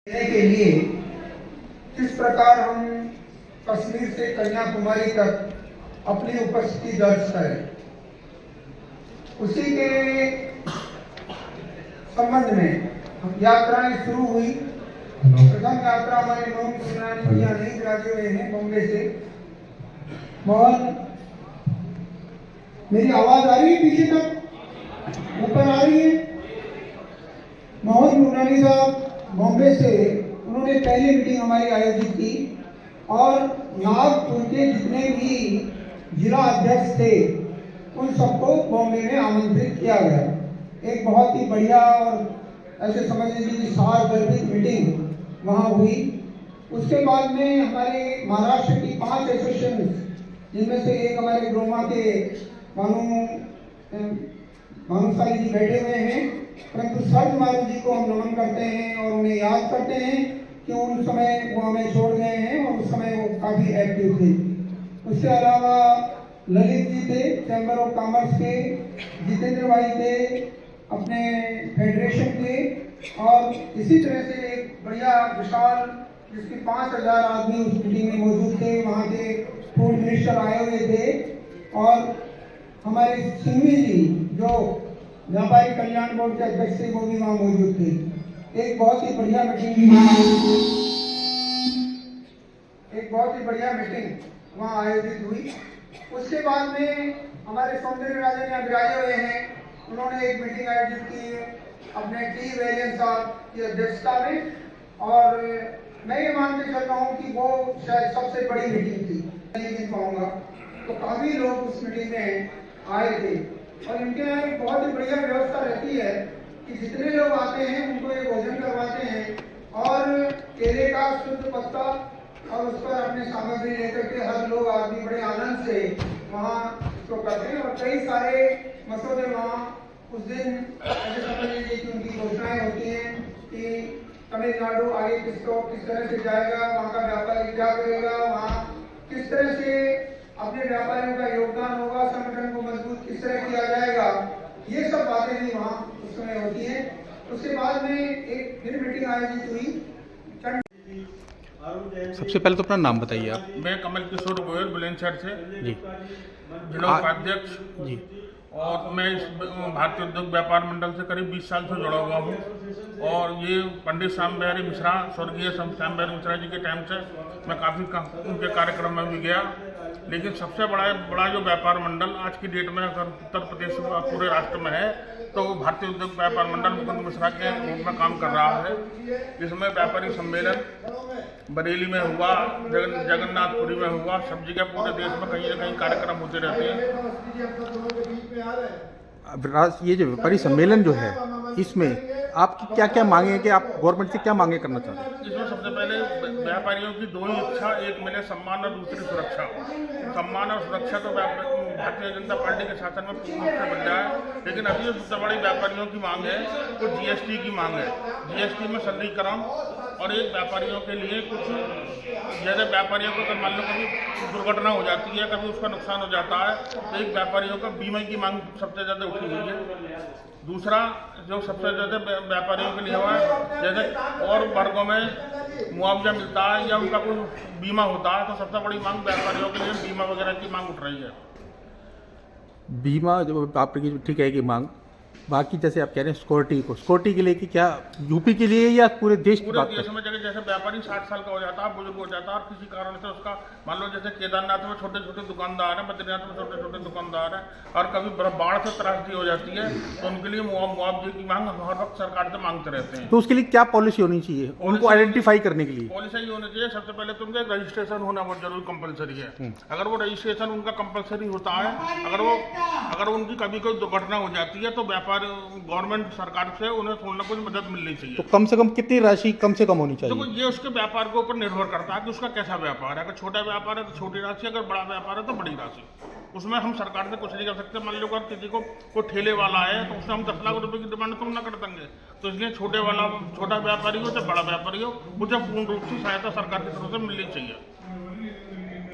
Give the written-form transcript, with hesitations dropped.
देने के लिए किस प्रकार हम कश्मीर से कन्याकुमारी तक अपनी उपस्थिति दर्ज करें, उसी के संबंध में यात्राएं शुरू हुई। प्रथम यात्रा हमारे लोग नहीं राज्य हुए हैं बॉम्बे से। मोहन, मेरी आवाज आ रही है? पीछे तक ऊपर आ रही है? मोहन मुनानी साहब बॉम्बे से, उन्होंने पहली मीटिंग हमारी आयोजित की और नागपुर के जितने भी जिला अध्यक्ष थे उन सबको बॉम्बे में आमंत्रित किया गया। एक बहुत ही बढ़िया और ऐसे समझ लीजिए कि सारगर्भित मीटिंग वहाँ हुई। उसके बाद में हमारे महाराष्ट्र की 5 एसोसिएशन, जिनमें से एक हमारे ग्रोमा के भानुशाली जी बैठे हुए हैं, परंतु सर्द मारू जी को हम नमन करते हैं और उन्हें याद करते हैं कि उन समय वो हमें छोड़ गए हैं और उस समय वो काफ़ी एक्टिव थे। उसके अलावा ललित जी थे चैम्बर ऑफ कॉमर्स के, जितेंद्र भाई थे अपने फेडरेशन के, और इसी तरह से एक बढ़िया विशाल जिसके 5000 आदमी उस मीटिंग में मौजूद थे। वहाँ के फूड मिनिस्टर आए हुए थे और हमारे सिंघवी जी जो व्यापारी कल्याण बोर्ड के अध्यक्ष थे वो भी वहाँ मौजूद थे। एक बहुत ही बढ़िया वहाँ आयोजित हुई। उसके बाद में हमारे सौंदर्य राजा ने अग्राह्य हुए हैं, उन्होंने एक मीटिंग आयोजित की अपने टी वेलियन साहब की अध्यक्षता में, और मैं ये मान के चल रहा हूँ कि वो शायद सबसे बड़ी मीटिंग थी, नहीं गिन पाऊंगा। तो काफी लोग उस मीटिंग में आए थे और इनके यहाँ एक बहुत ही बढ़िया व्यवस्था रहती है कि जितने लोग आते हैं उनको ये भोजन करवाते हैं और केले का शुद्ध पत्ता और उस पर अपनी सामग्री लेकर के हर लोग आदमी बड़े आनंद से वहाँ इसको करते हैं। और कई सारे मसौदे वहाँ उस दिन ऐसे समझ लीजिए कि उनकी घोषणाएं होती हैं कि तमिलनाडु आगे किस तरह से जाएगा, वहाँ का व्यापारी क्या करेगा, वहाँ किस तरह से अपने व्यापारियों का योगदान होगा, संगठन को मजबूत किस तरह किया जाएगा, ये सब बातें भी वहाँ उस समय होती है। उसके बाद में एक फिर मीटिंग आयोजित हुई। सबसे पहले तो अपना नाम बताइए आप। मैं कमल किशोर गोयल बुलंदशहर से जी जिला उपाध्यक्ष जी। और मैं इस भारतीय उद्योग व्यापार मंडल से करीब 20 साल से जुड़ा हुआ हूँ। और ये पंडित श्याम बिहारी मिश्रा, स्वर्गीय श्याम बिहारी मिश्रा जी के टाइम से मैं काफ़ी उनके कार्यक्रम में भी गया। लेकिन सबसे बड़ा जो व्यापार मंडल आज की डेट में अगर उत्तर प्रदेश और पूरे राष्ट्र में है तो वो भारतीय उद्योग व्यापार मंडल मुकुंद मिश्रा के रूप में काम कर रहा है। इसमें व्यापारी सम्मेलन बरेली में हुआ, जगन्नाथपुरी में हुआ, सब जगह पूरे देश में कहीं ना कहीं कार्यक्रम होते रहते हैं। ये जो व्यापारी सम्मेलन जो है इसमें आपकी क्या क्या मांगे हैं कि आप गवर्नमेंट से क्या मांगे करना चाहते हैं? इसमें सबसे पहले व्यापारियों की 2 ही इच्छा, एक मिले सम्मान और दूसरी सुरक्षा। सम्मान और सुरक्षा तो भारतीय जनता पार्टी के शासन में पूर्ण रूप से मिल रहा है, लेकिन अभी जो सबसे बड़ी व्यापारियों की मांग है वो जीएसटी की मांग है। जीएसटी में सरलीकरण और एक व्यापारियों के लिए कुछ, जैसे व्यापारियों को मान लो कभी दुर्घटना हो जाती है, कभी उसका नुकसान हो जाता है, तो एक व्यापारियों का बीमा की मांग सबसे ज़्यादा उठी हुई है। दूसरा जो सबसे ज़्यादा व्यापारियों के लिए हुआ है, जैसे और वर्गों में मुआवजा मिलता है या उनका कोई बीमा होता है, तो सबसे बड़ी मांग व्यापारियों के लिए बीमा वगैरह की मांग उठ रही है। बीमा जो आपकी ठीक है कि मांग, बाकी जैसे आप कह रहे हैं सिक्योरिटी के लिए कि क्या यूपी के लिए या पूरे देश की बात? पूरे देश में जैसे व्यापारी 60 साल का हो जाता है, बुजुर्ग हो जाता है और किसी कारण से उसका मान लो जैसे केदारनाथ में छोटे छोटे दुकानदार हैं, बद्रीनाथ में छोटे छोटे दुकानदार हैं और कभी बाढ़ से त्रासदी हो जाती है, तो उनके लिए मुआवजे की मांग हर वक्त सरकार से मांगते रहते हैं। तो उसके लिए क्या पॉलिसी होनी चाहिए उनको आइडेंटिफाई करने के लिए? पॉलिसी होनी चाहिए, सबसे पहले तो उनका रजिस्ट्रेशन होना बहुत जरूरी कंपलसरी है। अगर वो रजिस्ट्रेशन उनका कंपलसरी होता है, अगर उनकी कभी कोई दुर्घटना हो जाती है तो गवर्नमेंट सरकार से उन्हें थोड़ी ना कुछ मदद मिलनी चाहिए। तो कम से कम कितनी राशि कम से कम होनी चाहिए? तो ये उसके व्यापार के ऊपर निर्भर करता है कि उसका कैसा व्यापार है। अगर छोटा व्यापार है तो छोटी राशि, अगर बड़ा व्यापार है तो बड़ी राशि। उसमें हम सरकार से कुछ नहीं कर सकते। मान लो अगर किसी को कोई ठेले वाला है तो उसमें हम 10 लाख रुपए की डिमांड तो ना कर देंगे। तो इसलिए छोटा व्यापारी हो चाहे बड़ा व्यापारी हो, उसे पूर्ण रूप से सहायता सरकार की तरफ से मिलनी चाहिए।